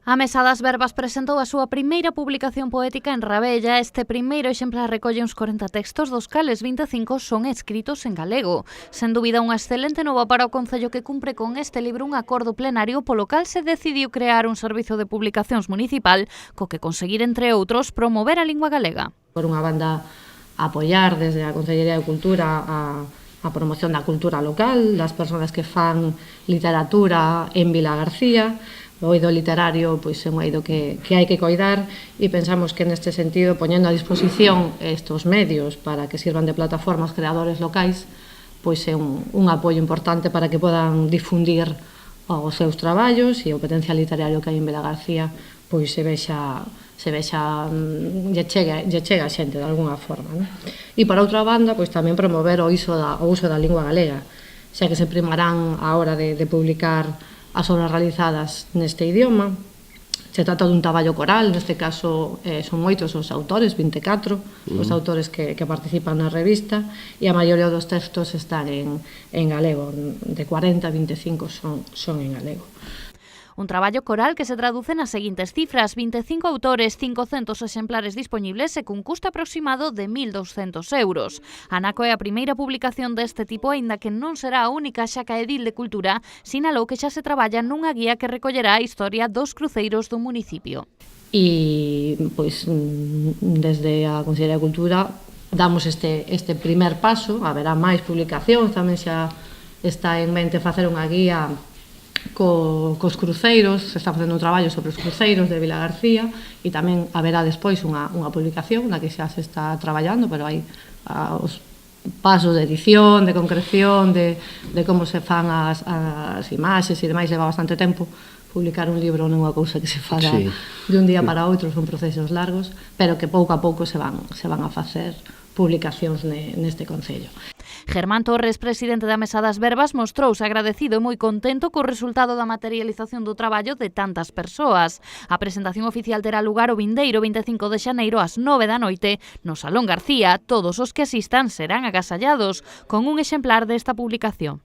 A Mesa das Verbas presentou a súa primeira publicación poética en Rabella. Este primeiro exemplar recolle uns 40 textos, dos cales 25 son escritos en galego. Sen dúbida unha excelente nova para o Concello, que cumpre con este libro un acordo plenario polo cal se decidiu crear un servizo de publicacións municipal co que conseguir, entre outros, promover a lingua galega. Por unha banda, apoiar desde a Consellería de Cultura a promoción da cultura local, das persoas que fan literatura en Vilagarcía. O eido literario pois, é un eido que hai que coidar, e pensamos que neste sentido, poñendo a disposición estes medios para que sirvan de plataformas creadores locais, pois é un apoio importante para que podan difundir os seus traballos e o potencial literario que hai en Vilagarcía pois lle chega a xente de alguna forma, non? E por outra banda, pois tamén promover o uso da lingua galega, xa que se primarán a hora de publicar as obras realizadas neste idioma. Se trata dun traballo coral, neste caso son moitos os autores, 24 os autores que participan na revista, e a maioría dos textos están en galego, de 40 a 25 son en galego. Un traballo coral que se traduce nas seguintes cifras: 25 autores, 500 exemplares dispoñibles e cun custo aproximado de 1.200 euros. Anaco é a primeira publicación deste tipo, aínda que non será a única, xa que a Edil de Cultura sinalou que xa se traballa nunha guía que recollerá a historia dos cruceiros do municipio. E, pois, desde a Consellería de Cultura damos este primer paso. Haberá máis publicacións, tamén xa está en mente facer unha guía cos cruceiros. Se está facendo un traballo sobre os cruceiros de Vilagarcía, e tamén haberá despois unha publicación na que xa se está traballando, pero hai os pasos de edición, de concreción, de como se fan as imaxes e demais. Leva bastante tempo. Publicar un libro non é unha cousa que se faga de un día para outro, son procesos largos, pero que pouco a pouco se van a facer publicacións neste Concello. Germán Torres, presidente da Mesa das Verbas, mostrouse agradecido e moi contento co resultado da materialización do traballo de tantas persoas. A presentación oficial terá lugar o vindeiro 25 de xaneiro ás 9 da noite no Salón García. Todos os que asistan serán agasallados con un exemplar desta publicación.